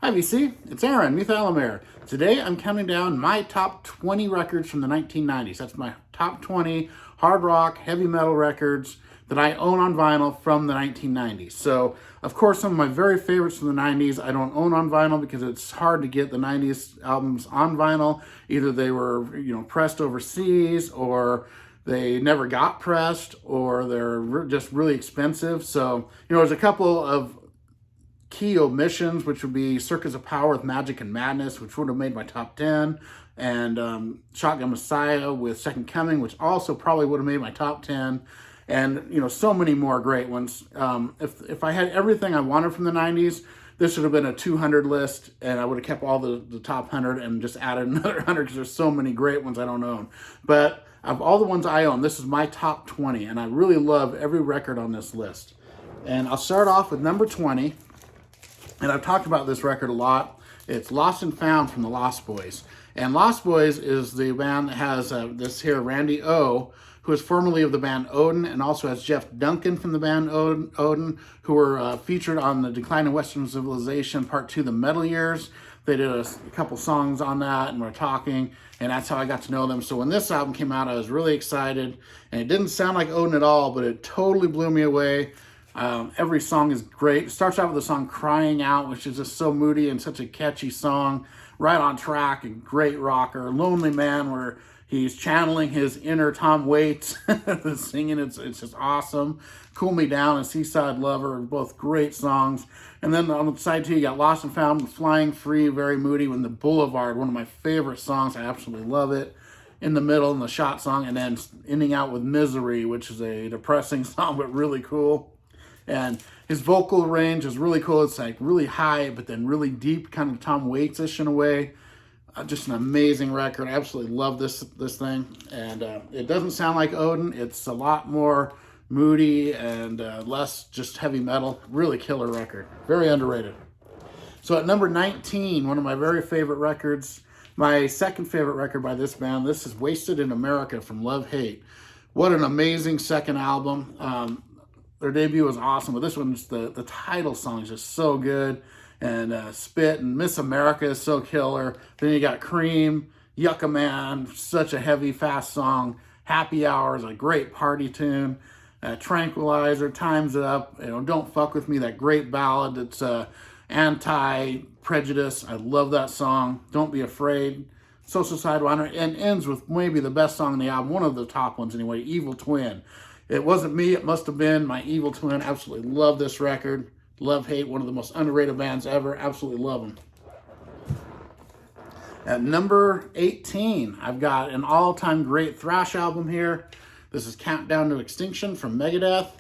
Hi VC, it's Aaron, Methylamere. Today I'm counting down my top 20 records from the 1990s. That's my top 20 hard rock, heavy metal records that I own on vinyl from the 1990s. So, of course, some of my very favorites from the 90s I don't own on vinyl because it's hard to get the 90s albums on vinyl. Either they were, pressed overseas, or they never got pressed, or they're just really expensive. So, there's a couple of key omissions, which would be Circus of Power with Magic and Madness, which would have made my top 10, and Shotgun Messiah with Second Coming, which also probably would have made my top 10, and so many more great ones. If I had everything I wanted from the 90s, this would have been a 200 list, and I would have kept all the top 100 and just added another 100 because there's so many great ones I don't own. But of all the ones I own, this is my top 20, and I really love every record on this list. And I'll start off with number 20. And I've talked about this record a lot. It's Lost and Found from the Lost Boys. And Lost Boys is the band that has this here Randy O, who is formerly of the band Odin, and also has Jeff Duncan from the band Odin, who were featured on the Decline of Western Civilization Part 2, The Metal Years. They did a couple songs on that, and we're talking, and that's how I got to know them. So when this album came out, I was really excited, and it didn't sound like Odin at all, but it totally blew me away. Every song is great. It starts out with the song Crying Out, which is just so moody and such a catchy song. Right on track, a great rocker. Lonely Man, where he's channeling his inner Tom Waits. The singing, it's just awesome. Cool Me Down and Seaside Lover, both great songs. And then on the side two, you got Lost and Found with Flying Free, very moody. When the Boulevard, one of my favorite songs. I absolutely love it. In the middle, in the Shot song, and then ending out with Misery, which is a depressing song, but really cool. And his vocal range is really cool. It's like really high, but then really deep, kind of Tom Waits-ish in a way. Just an amazing record. I absolutely love this thing. And it doesn't sound like Odin. It's a lot more moody and less just heavy metal. Really killer record. Very underrated. So at number 19, one of my very favorite records, my second favorite record by this band, this is Wasted in America from Love Hate. What an amazing second album. Their debut was awesome, but this one's the title song is just so good. And Spit and Miss America is so killer. Then you got Cream, Yucca Man, such a heavy, fast song. Happy Hour is a great party tune. Tranquilizer, Time's Up, Don't Fuck With Me, that great ballad that's anti-prejudice. I love that song. Don't Be Afraid. Social Sidewinder, and ends with maybe the best song on the album, one of the top ones anyway, Evil Twin. It wasn't me, it must have been my evil twin. Absolutely love this record. Love Hate, one of the most underrated bands ever. Absolutely love them. At number 18, I've got an all-time great thrash album here. This is Countdown to Extinction from Megadeth.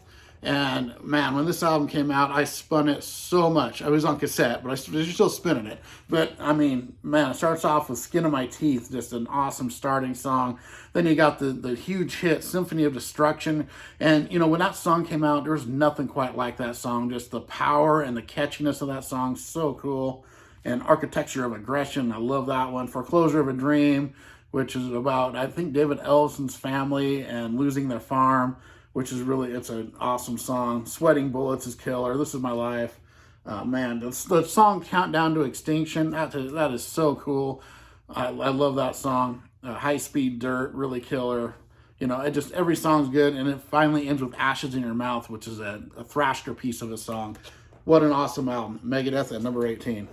And man, when this album came out, I spun it so much. I was on cassette, but I was still spinning it. But I mean, man, it starts off with Skin of My Teeth, just an awesome starting song. Then you got the huge hit, Symphony of Destruction. And when that song came out, there was nothing quite like that song. Just the power and the catchiness of that song, so cool. And Architecture of Aggression, I love that one. Foreclosure of a Dream, which is about, I think, David Ellison's family and losing their farm, which is it's an awesome song. Sweating Bullets is killer. This Is My Life. Man, the song Countdown to Extinction, that is so cool. I love that song. High Speed Dirt, really killer. Every song's good, and it finally ends with Ashes in Your Mouth, which is a thrasher piece of a song. What an awesome album. Megadeth at number 18.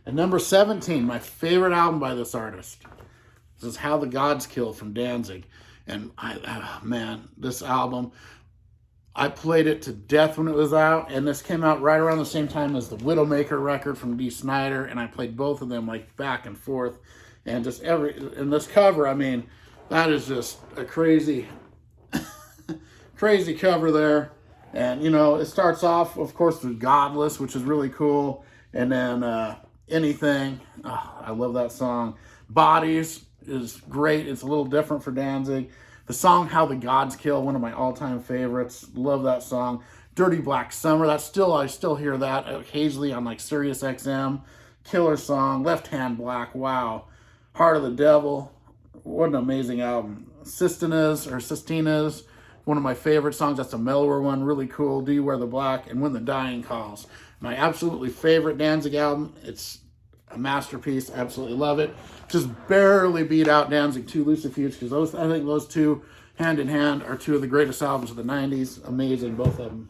At number 17, my favorite album by this artist. This is How the Gods Kill from Danzig. And man, this album, I played it to death when it was out, and this came out right around the same time as the Widowmaker record from Dee Snider, and I played both of them like back and forth, and just in this cover, I mean, that is just a crazy, crazy cover there. And it starts off, of course, with Godless, which is really cool, and then Anything, I love that song. Bodies is great. It's a little different for Danzig. The song How the Gods Kill, one of my all-time favorites. Love that song. Dirty Black Summer, I still hear that occasionally on like Sirius XM. Killer song. Left Hand Black, wow. Heart of the Devil, what an amazing album. Sistinas, one of my favorite songs. That's a mellower one, really cool. Do You Wear the Black? And When the Dying Calls. My absolutely favorite Danzig album. It's a masterpiece. Absolutely love it. Just barely beat out Danzig 2 Lucifuge, because I think those two, hand in hand, are two of the greatest albums of the 90s. Amazing, both of them.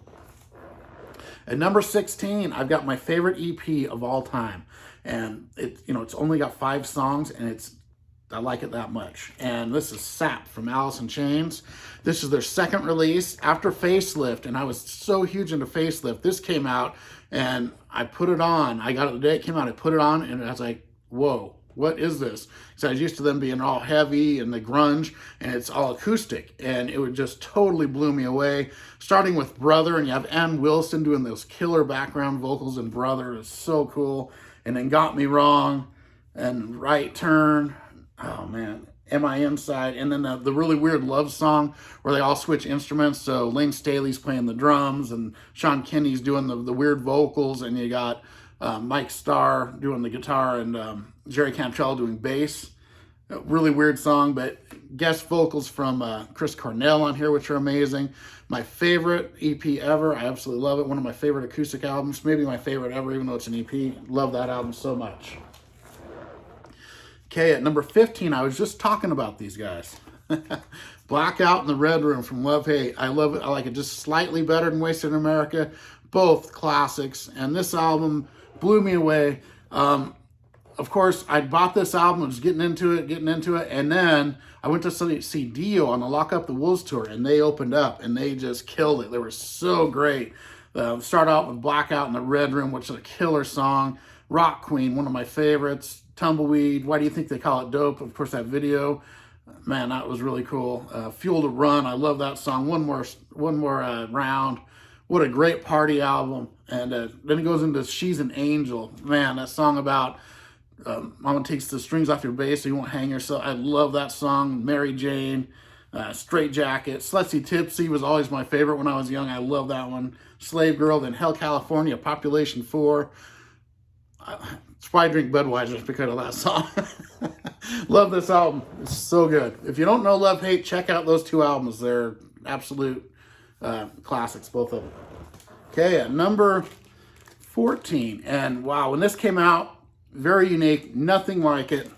At number 16, I've got my favorite EP of all time. And it's only got 5 songs, and I like it that much. And this is Sap from Allison Chains. This is their second release after Facelift, and I was so huge into Facelift. This came out, and I put it on. I got it the day it came out. I put it on, and I was like, whoa, what is this? So I was used to them being all heavy and the grunge, and it's all acoustic, and it would just totally blew me away. Starting with Brother, and you have M. Wilson doing those killer background vocals in Brother. It's so cool. And then Got Me Wrong, and Right Turn. Oh man, Am I Inside? And then the really weird love song where they all switch instruments. So Lane Staley's playing the drums, and Sean Kinney's doing the weird vocals, and you got Mike Starr doing the guitar, and Jerry Cantrell doing bass. A really weird song, but guest vocals from Chris Cornell on here, which are amazing. My favorite EP ever. I absolutely love it. One of my favorite acoustic albums. Maybe my favorite ever, even though it's an EP. Love that album so much. Okay, at number 15, I was just talking about these guys. Blackout and the Red Room from Love Hate. I love it. I like it just slightly better than Wasted in America. Both classics. And this album blew me away. Of course, I bought this album, I was getting into it, and then I went to see Dio on the Lock Up the Wolves tour, and they opened up, and they just killed it. They were so great. Start out with Blackout in the Red Room, which is a killer song. Rock Queen, one of my favorites. Tumbleweed, Why Do You Think They Call It Dope? Of course, that video, man, that was really cool. Fuel to Run, I love that song. One more round. What a great party album. And then it goes into She's an Angel. Man, that song about Mama takes the strings off your bass so you won't hang yourself. I love that song. Mary Jane, Straight Jacket. Slutsy Tipsy was always my favorite when I was young. I love that one. Slave Girl, then Hell California, Population 4. That's why I drink Budweiser, because of that song. Love this album. It's so good. If you don't know Love Hate, check out those 2 albums. They're absolute classics, both of them. Okay, at number 14. And wow, when this came out, very unique, nothing like it.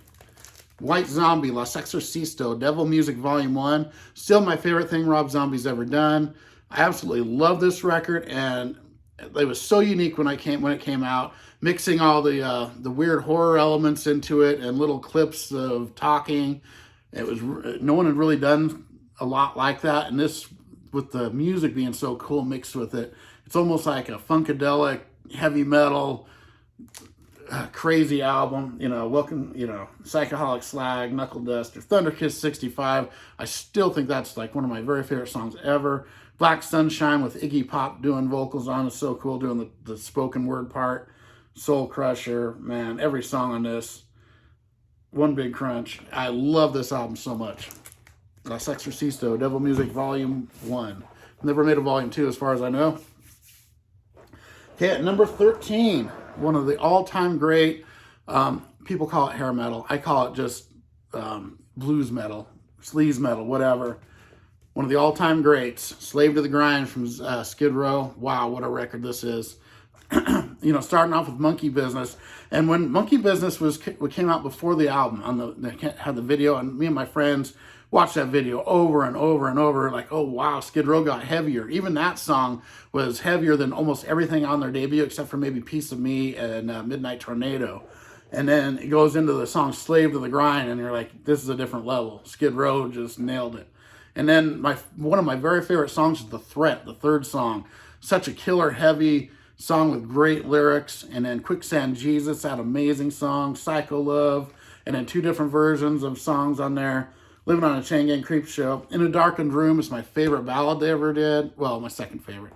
White Zombie, Los Exorcisto, Devil Music Volume 1. Still my favorite thing Rob Zombie's ever done. I absolutely love this record, and it was so unique when it came out, mixing all the weird horror elements into it and little clips of talking. No one had really done a lot like that, and this, with the music being so cool mixed with it, it's almost like a funkadelic, heavy metal, crazy album. Welcome, Psychoholic Slag, Knuckle Dust, or Thunder Kiss 65. I still think that's like one of my very favorite songs ever. Black Sunshine with Iggy Pop doing vocals on is so cool, doing the spoken word part. Soul Crusher, man, every song on this. One Big Crunch. I love this album so much. Los Exorcisto, Devil Music Volume 1. Never made a Volume 2 as far as I know. Okay, at number 13, one of the all-time great, people call it hair metal. I call it just blues metal, sleaze metal, whatever. One of the all-time greats, Slave to the Grind from Skid Row. Wow, what a record this is. Starting off with Monkey Business. And when Monkey Business came out before the album, they had the video, and me and my friends watched that video over and over and over, like, oh wow, Skid Row got heavier. Even that song was heavier than almost everything on their debut, except for maybe Piece of Me and Midnight Tornado. And then it goes into the song Slave to the Grind, and you're like, this is a different level. Skid Row just nailed it. And then one of my very favorite songs is The Threat, the third song. Such a killer, heavy song with great lyrics. And then Quicksand Jesus, that amazing song. Psycho Love, and then 2 different versions of songs on there. Living on a Chain Gang Creep Show. In a Darkened Room is my favorite ballad they ever did. Well, my second favorite.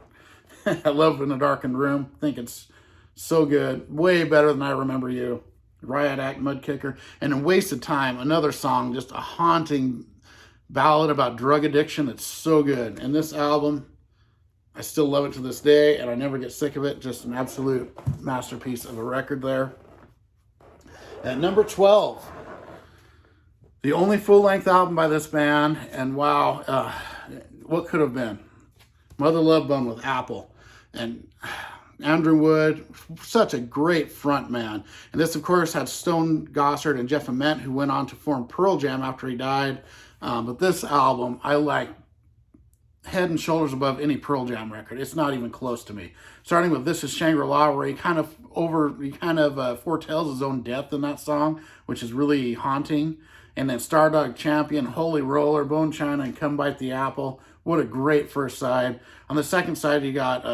I love In a Darkened Room. I think it's so good. Way better than I Remember You. Riot Act, Mud Kicker. And in Wasted Time, another song, just a haunting ballad about drug addiction. It's so good. And this album, I still love it to this day, and I never get sick of it. Just an absolute masterpiece of a record there. At number 12, the only full-length album by this band, and wow, what could have been? Mother Love Bone with Apple. And Andrew Wood, such a great front man. And this, of course, had Stone Gossard and Jeff Ament, who went on to form Pearl Jam after he died. But this album, I like head and shoulders above any Pearl Jam record. It's not even close to me. Starting with This Is Shangri-La, where he kind of foretells his own death in that song, which is really haunting. And then Stardog Champion, Holy Roller, Bone China, and Come Bite the Apple. What a great first side. On the second side, you got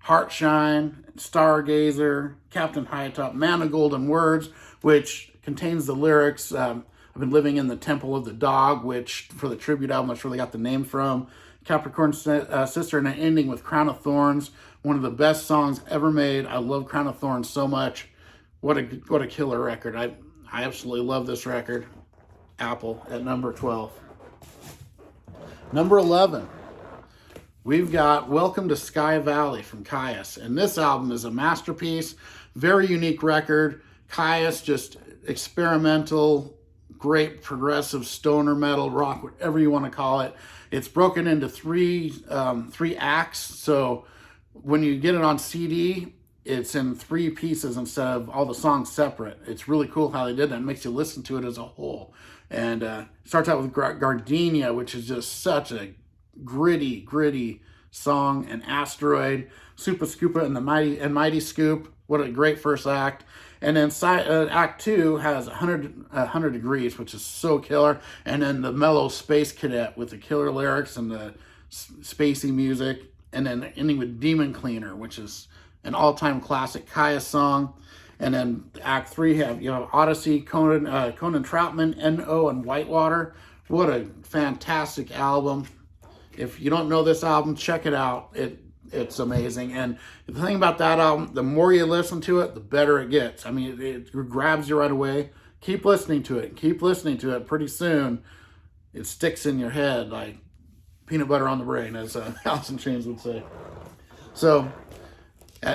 Heartshine, Stargazer, Captain High Top, Man of Golden Words, which contains the lyrics, I've been living in the Temple of the Dog, which for the tribute album, that's where they got the name from. Capricorn Sister, and an ending with Crown of Thorns, one of the best songs ever made. I love Crown of Thorns so much. What a killer record. I absolutely love this record. Apple at number 12. Number 11, we've got Welcome to Sky Valley from Caius. And this album is a masterpiece, very unique record. Caius, just experimental, great progressive stoner metal, rock, whatever you want to call it. It's broken into three acts. So when you get it on CD, it's in 3 pieces instead of all the songs separate. It's really cool how they did that. It makes you listen to it as a whole. And starts out with Gardenia, which is just such a gritty song. And Asteroid, Super Scoopa, and the Mighty Scoop. What a great first act. And then Act 2 has 100 Degrees, which is so killer. And then the mellow Space Cadet with the killer lyrics and the spacey music. And then ending with Demon Cleaner, which is an all-time classic Caius song. And then Act 3, you have Odyssey, Conan Troutman, N.O., and Whitewater. What a fantastic album. If you don't know this album, check it out. It's amazing. And the thing about that album, the more you listen to it, the better it gets. I mean, it grabs you right away. Keep listening to it. Keep listening to it. Pretty soon, it sticks in your head like peanut butter on the brain, as Allison Chains would say. So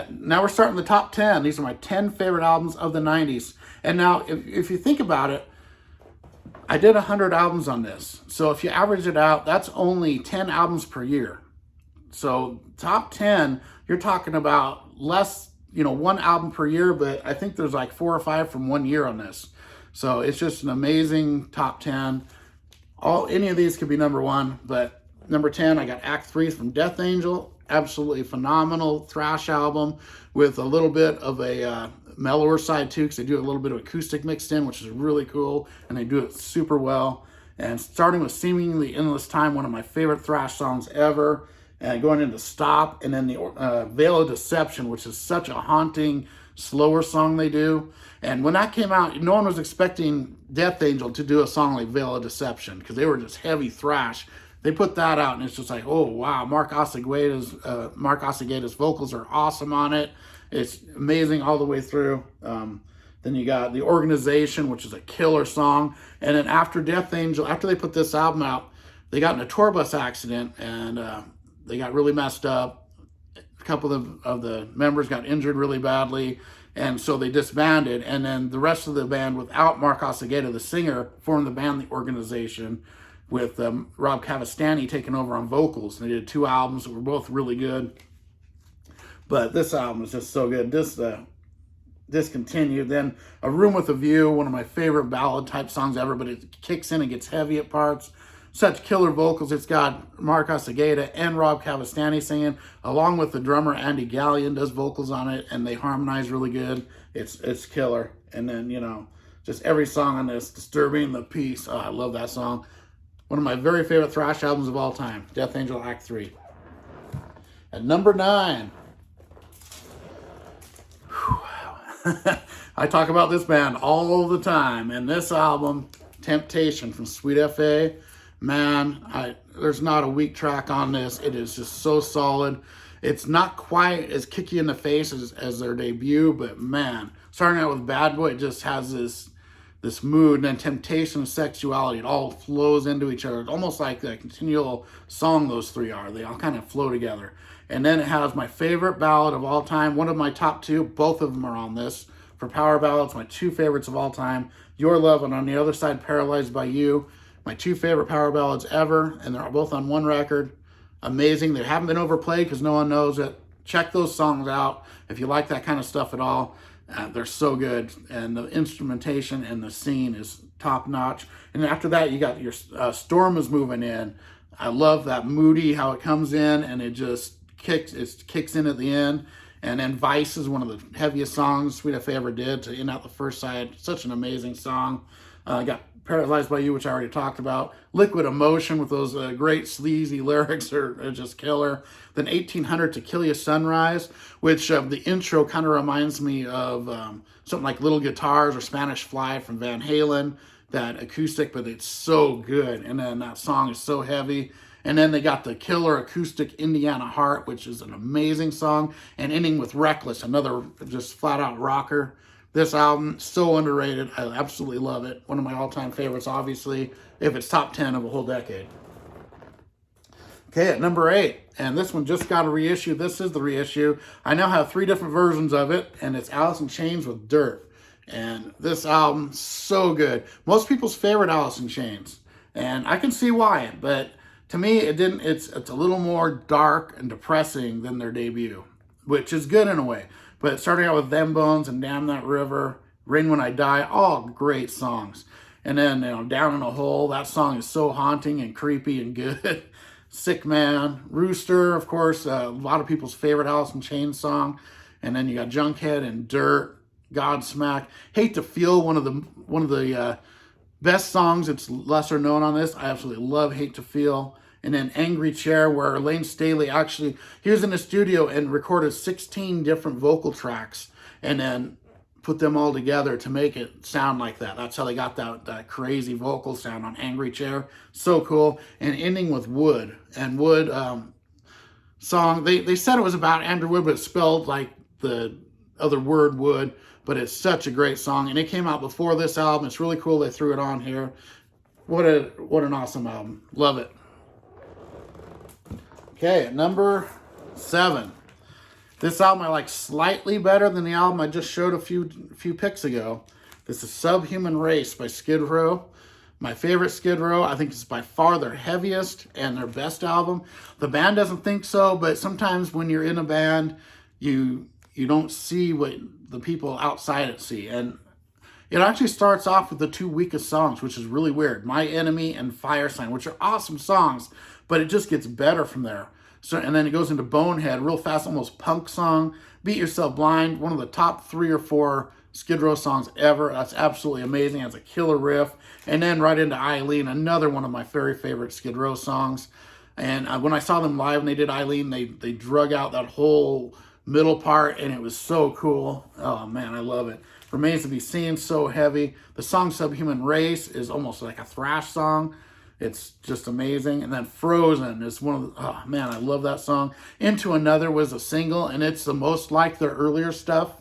now we're starting the top 10. These are my 10 favorite albums of the 90s. And now, if you think about it, I did 100 albums on this. So if you average it out, that's only 10 albums per year. So top 10, you're talking about less, 1 album per year, but I think there's like 4 or 5 from 1 year on this. So it's just an amazing top 10. Any of these could be number 1, but number 10, I got Act 3 from Death Angel. Absolutely phenomenal thrash album with a little bit of a mellower side too, because they do a little bit of acoustic mixed in, which is really cool, and they do it super well. And starting with Seemingly Endless Time, one of my favorite thrash songs ever, and going into Stop, and then the Veil of Deception, which is such a haunting, slower song they do. And when that came out, no one was expecting Death Angel to do a song like Veil of Deception, because they were just heavy thrash. They put that out, and it's just like, oh, wow, Mark Osegueda's vocals are awesome on it. It's amazing all the way through. Then you got The Organization, which is a killer song. And then after Death Angel, after they put this album out, they got in a tour bus accident, and they got really messed up. A couple of the members got injured really badly, and so they disbanded. And then the rest of the band, without Mark Osegueda, the singer, formed the band The Organization, with Rob Cavastani taking over on vocals. They did 2 albums that were both really good. But this album is just so good. Discontinued. Then A Room with a View, one of my favorite ballad type songs ever, but it kicks in and gets heavy at parts. Such killer vocals. It's got Mark Osegueda and Rob Cavastani singing, along with the drummer Andy Gallion does vocals on it, and they harmonize really good. It's killer. And then, just every song on this, Disturbing the Peace. Oh, I love that song. One of my very favorite thrash albums of all time, Death Angel Act 3. At number 9, I talk about this band all the time, and this album, Temptation from Sweet F.A., man, there's not a weak track on this. It is just so solid. It's not quite as kicky in the face as their debut, but man, starting out with Bad Boy, it just has this mood, and then Temptation and Sexuality, it all flows into each other. It's almost like a continual song those 3 are. They all kind of flow together. And then it has my favorite ballad of all time, one of my top 2, both of them are on this. For power ballads, my 2 favorites of all time, Your Love and On the Other Side, Paralyzed by You. My 2 favorite power ballads ever, and they're both on one record. Amazing. They haven't been overplayed because no one knows it. check those songs out if you like that kind of stuff at all. They're so good, and the instrumentation and the scene is top notch. And after that, you got your Storm is moving in. I love that moody how it comes in, and it just kicks in at the end. And then Vice is one of the heaviest songs Sweet If I Ever Did to end out the first side. Such an amazing song. I got Paralyzed by You, which I already talked about. Liquid Emotion with those great sleazy lyrics are just killer. Then 1800 Tequila Sunrise, which the intro kind of reminds me of something like Little Guitars or Spanish Fly from Van Halen. That acoustic, but it's so good. And then that song is so heavy. And then they got the killer acoustic Indiana Heart, which is an amazing song. And ending with Reckless, another just flat out rocker. This album, so underrated. I absolutely love it. One of my all-time favorites, obviously, if it's top 10 of a whole decade. Okay, at number 8, and this one just got a reissue. This is the reissue. I now have 3 different versions of it, and it's Allison Chains with Dirt. And this album, so good. Most people's favorite Allison Chains, and I can see why, but to me, it's a little more dark and depressing than their debut, which is good in a way. But starting out with Them Bones and Damn That River, Rain When I Die, all great songs. And then, Down in a Hole, that song is so haunting and creepy and good. Sick Man, Rooster, of course, a lot of people's favorite Allison Chains song. And then you got Junkhead and Dirt, Godsmack. Hate to Feel, one of the best songs. It's lesser known on this. I absolutely love Hate to Feel. And then Angry Chair, where Lane Staley he was in the studio and recorded 16 different vocal tracks and then put them all together to make it sound like that. That's how they got that crazy vocal sound on Angry Chair. So cool. And ending with Wood. And Wood song, they said it was about Andrew Wood, but it's spelled like the other word Wood. But it's such a great song. And it came out before this album. It's really cool they threw it on here. What an awesome album. Love it. Okay, at number 7. This album I like slightly better than the album I just showed a few picks ago. This is Subhuman Race by Skid Row. My favorite Skid Row. I think it's by far their heaviest and their best album. The band doesn't think so, but sometimes when you're in a band, you don't see what the people outside it see. And it actually starts off with the 2 weakest songs, which is really weird. My Enemy and Fire Sign, which are awesome songs, but it just gets better from there. So, and then it goes into Bonehead, real fast, almost punk song. Beat Yourself Blind, one of the top 3 or 4 Skid Row songs ever. That's absolutely amazing. It has a killer riff. And then right into Eileen, another one of my very favorite Skid Row songs. And when I saw them live and they did Eileen, they drug out that whole middle part, and it was so cool. Oh man, I love it. Remains to Be Seen, so heavy. The song Subhuman Race is almost like a thrash song. It's just amazing. And then Frozen is one of the, oh man, I love that song. Into Another was a single, and it's the most like their earlier stuff.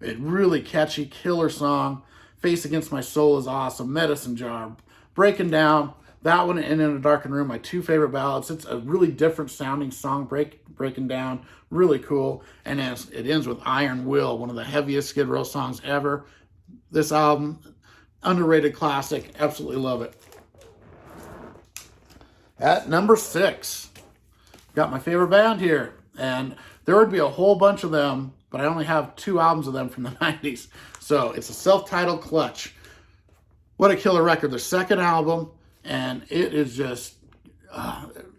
It really catchy, killer song. Face Against My Soul is awesome. Medicine Jar, Breaking Down, that one, and In a Darkened Room, my 2 favorite ballads. It's a really different sounding song, Breaking Down, really cool. And it ends with Iron Will, one of the heaviest Skid Row songs ever. This album, underrated classic, absolutely love it. At number 6, got my favorite band here. And there would be a whole bunch of them, but I only have 2 albums of them from the 90s. So it's a self-titled Clutch. What a killer record. Their second album, and it is just,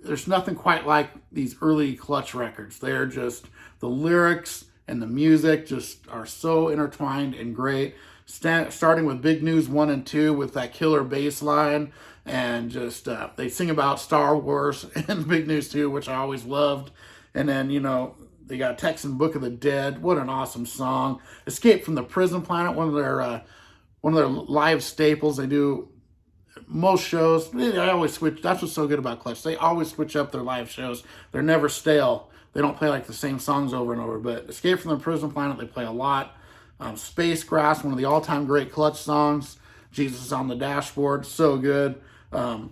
there's nothing quite like these early Clutch records. They're just, the lyrics and the music just are so intertwined and great. Starting with Big News 1 and 2 with that killer bass line. And just, they sing about Star Wars and Big News 2, which I always loved. And then, they got Texan Book of the Dead. What an awesome song. Escape from the Prison Planet, one of their live staples. They do most shows. They always switch. That's what's so good about Clutch. They always switch up their live shows. They're never stale. They don't play like the same songs over and over. But Escape from the Prison Planet, they play a lot. Spacecraft, one of the all-time great Clutch songs. Jesus is on the Dashboard, so good. Then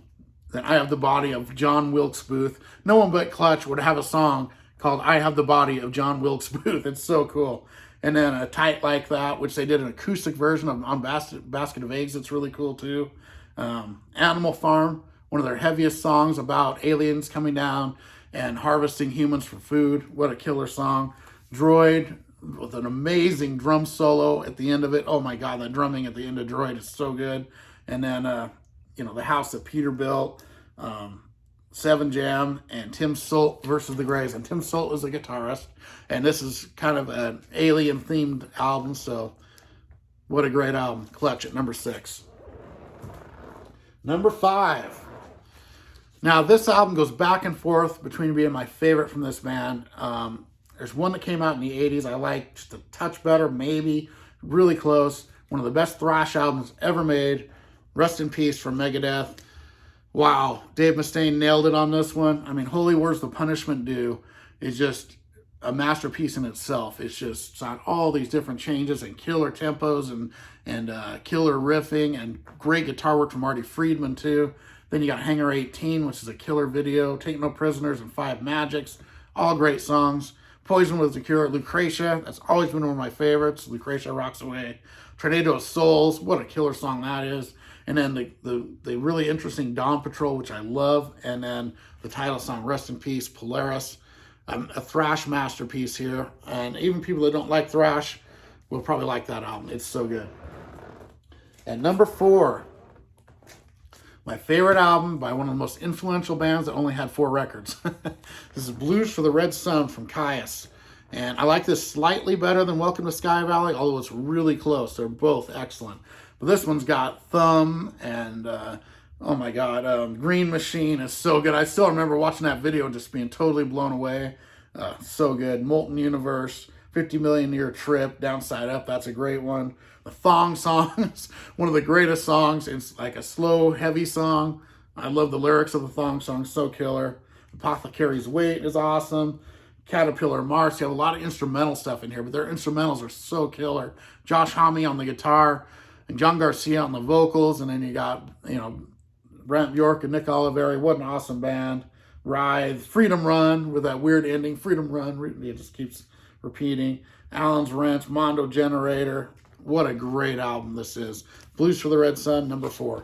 I Have the Body of John Wilkes Booth. No one but Clutch would have a song called I Have the Body of John Wilkes Booth. It's so cool. And then a Tight Like That, which they did an acoustic version of on Basket of Eggs. It's really cool too. Animal Farm, one of their heaviest songs about aliens coming down and Harvesting Humans for Food. What a killer song. Droid with an amazing drum solo at the end of it. Oh my God, the drumming at the end of Droid is so good. And then, The House That Peter Built, Seven Jam, and Tim Solt versus the Grays. And Tim Solt is a guitarist, and this is kind of an alien-themed album, so what a great album. Clutch at number 6. Number 5. Now, this album goes back and forth between being my favorite from this band. There's one that came out in the 80s I like just a touch better, maybe. Really close. One of the best thrash albums ever made. Rest in Peace from Megadeth. Wow, Dave Mustaine nailed it on this one. I mean, Holy Wars the Punishment Due is just a masterpiece in itself. It's just on all these different changes and killer tempos and killer riffing and great guitar work from Marty Friedman too. Then you got Hangar 18, which is a killer video. Take No Prisoners and Five Magics. All great songs. Poison Was the Cure. Lucretia, that's always been one of my favorites. Lucretia Rocks Away. Tornado of Souls, what a killer song that is. And then the really interesting Dawn Patrol, which I love. And then the title song, Rest in Peace, Polaris. A thrash masterpiece here. And even people that don't like thrash will probably like that album. It's so good. At number 4, my favorite album by one of the most influential bands that only had 4 records. This is Blues for the Red Sun from Caius. And I like this slightly better than Welcome to Sky Valley, although it's really close. They're both excellent. But this one's got Thumb and, oh my God, Green Machine is so good. I still remember watching that video and just being totally blown away. So good. Molten Universe, 50 Million Year Trip, Downside Up, that's a great one. The Thong Song is one of the greatest songs. It's like a slow, heavy song. I love the lyrics of the Thong Song, so killer. Apothecary's Weight is awesome. Caterpillar Mars, you have a lot of instrumental stuff in here, but their instrumentals are so killer. Josh Homme on the guitar, and John Garcia on the vocals, and then you got, Brent Bjork and Nick Oliveri. What an awesome band. Writhe, Freedom Run with that weird ending. Freedom Run, it just keeps repeating. Allen's Wrench, Mondo Generator. What a great album this is. Blues for the Red Sun, number 4.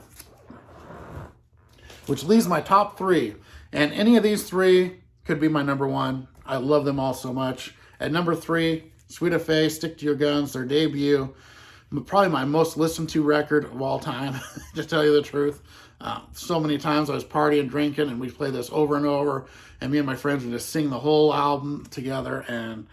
Which leaves my top 3. And any of these 3 could be my number 1. I love them all so much. At number 3, Sweet Affair, Stick to Your Guns, their debut. Probably my most listened to record of all time, to tell you the truth. So many times I was partying, drinking, and we'd play this over and over. And me and my friends would just sing the whole album together, and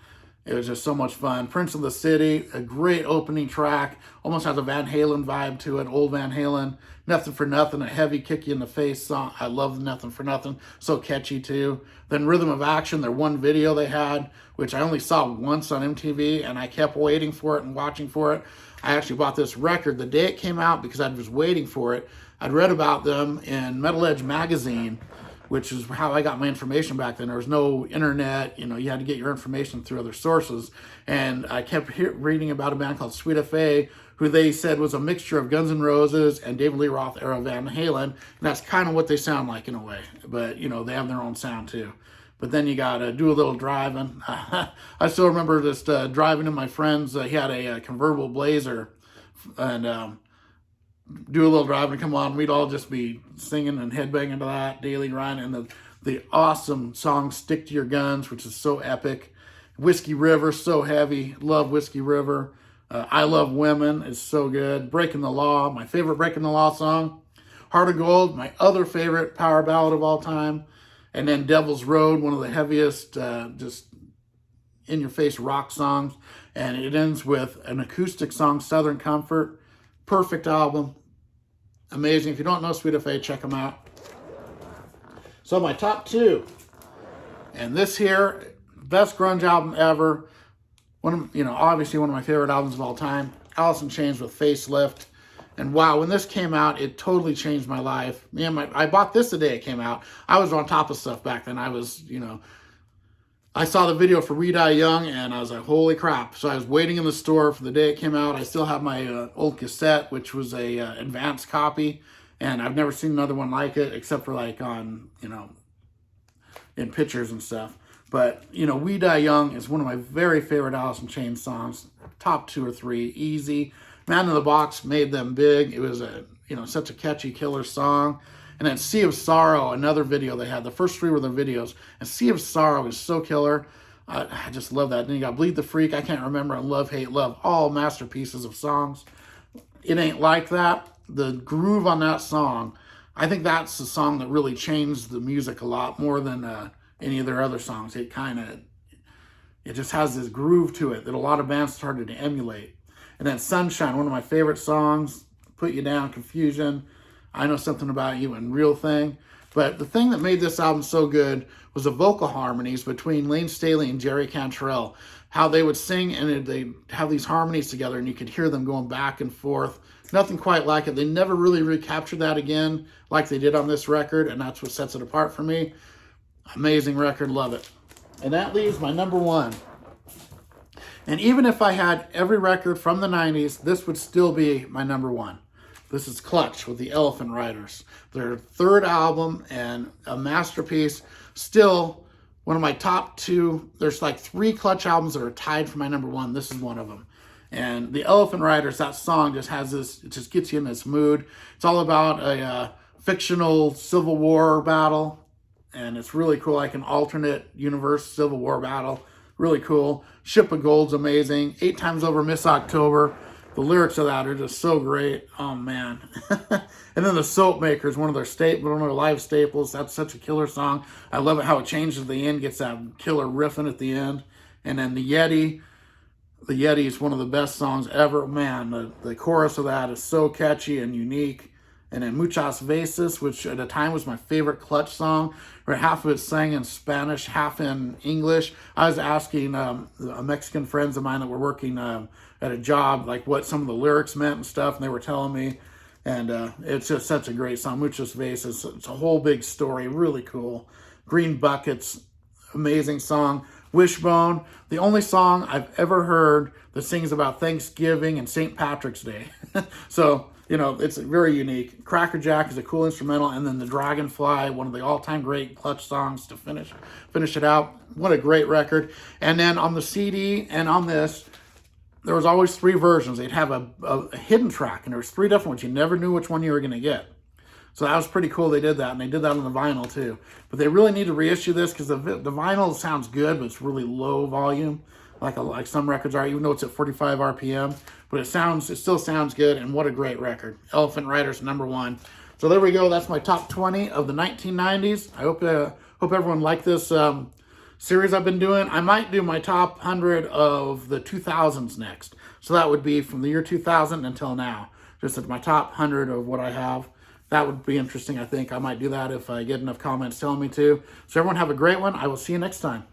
it was just so much fun. Prince of the City, a great opening track. Almost has a Van Halen vibe to it, old Van Halen. Nothing for Nothing, a heavy kick you in the face song. I love Nothing for Nothing, so catchy too. Then Rhythm of Action, their one video they had, which I only saw once on MTV, and I kept waiting for it and watching for it. I actually bought this record the day it came out because I was waiting for it. I'd read about them in Metal Edge magazine, which is how I got my information back then. There was no internet, you had to get your information through other sources. And I kept reading about a band called Sweet Affair, who they said was a mixture of Guns N' Roses and David Lee Roth era Van Halen. And that's kind of what they sound like in a way. But, they have their own sound too. But then you got to do a little driving. I still remember just driving to my friend's. He had a convertible Blazer, and do a little driving, come on. We'd all just be singing and headbanging to that, Daily Run, and the awesome song Stick to Your Guns, which is so epic. Whiskey River, so heavy. Love Whiskey River. I Love Women is so good. Breaking the Law, my favorite Breaking the Law song. Heart of Gold, my other favorite power ballad of all time. And then Devil's Road, one of the heaviest, just in-your-face rock songs. And it ends with an acoustic song, Southern Comfort. Perfect album. Amazing. If you don't know Sweet Affair, check them out. So my top 2. And this here, best grunge album ever. Obviously one of my favorite albums of all time. Allison Chains with Facelift. And wow, when this came out, it totally changed my life. I bought this the day it came out. I was on top of stuff back then. I was, I saw the video for We Die Young, and I was like, holy crap. So I was waiting in the store for the day it came out. I still have my old cassette, which was a advanced copy, and I've never seen another one like it, except for like on, in pictures and stuff. But, We Die Young is one of my very favorite Allison Chains songs. Top 2 or 3, easy. Man in the Box made them big. It was such a catchy killer song. And then Sea of Sorrow, another video they had. The first three were their videos. And Sea of Sorrow is so killer. I just love that. Then you got Bleed the Freak, I Can't Remember, and Love, Hate, Love. All masterpieces of songs. It Ain't Like That. The groove on that song, I think that's the song that really changed the music a lot more than any of their other songs. It just has this groove to it that a lot of bands started to emulate. And then Sunshine, one of my favorite songs, Put You Down, Confusion, I Know Something About You, and Real Thing. But the thing that made this album so good was the vocal harmonies between Lane Staley and Jerry Cantrell. How they would sing and they'd have these harmonies together and you could hear them going back and forth. Nothing quite like it. They never really recaptured that again like they did on this record, and that's what sets it apart for me. Amazing record, love it. And that leaves my number one. And even if I had every record from the 90s, this would still be my number one. This is Clutch with the Elephant Riders. Their third album and a masterpiece. Still one of my top two. There's like 3 Clutch albums that are tied for my number one. This is one of them. And the Elephant Riders, that song just has this, it just gets you in this mood. It's all about a fictional Civil War battle. And it's really cool, like an alternate universe Civil War battle. Really cool. Ship of Gold's amazing. 8 Times Over Miss October. The lyrics of that are just so great. Oh, man. And then the Soap Makers, one of their live staples. That's such a killer song. I love it how it changes at the end, gets that killer riffing at the end. And then the Yeti. The Yeti is one of the best songs ever. Man, the chorus of that is so catchy and unique. And then Muchas Veces, which at the time was my favorite Clutch song, where half of it sang in Spanish, half in English. I was asking Mexican friends of mine that were working at a job, like what some of the lyrics meant and stuff, and they were telling me. And it's just such a great song. Muchas Veces, it's a whole big story, really cool. Green Buckets, amazing song. Wishbone, the only song I've ever heard that sings about Thanksgiving and St. Patrick's Day. So, you know, it's very unique. Cracker Jack is a cool instrumental, and then the Dragonfly, one of the all-time great Clutch songs to finish it out. What a great record. And then on the CD and on this, there was always 3 versions. They'd have a hidden track, and there was 3 different ones. You never knew which one you were going to get. So that was pretty cool they did that, and they did that on the vinyl too. But they really need to reissue this because the vinyl sounds good, but it's really low volume, like some records are, even though it's at 45 RPM. But it still sounds good, and what a great record. Elephant Riders, number one. So there we go. That's my top 20 of the 1990s. I hope everyone liked this series I've been doing. I might do my top 100 of the 2000s next. So that would be from the year 2000 until now. Just at my top 100 of what I have. That would be interesting, I think. I might do that if I get enough comments telling me to. So everyone have a great one. I will see you next time.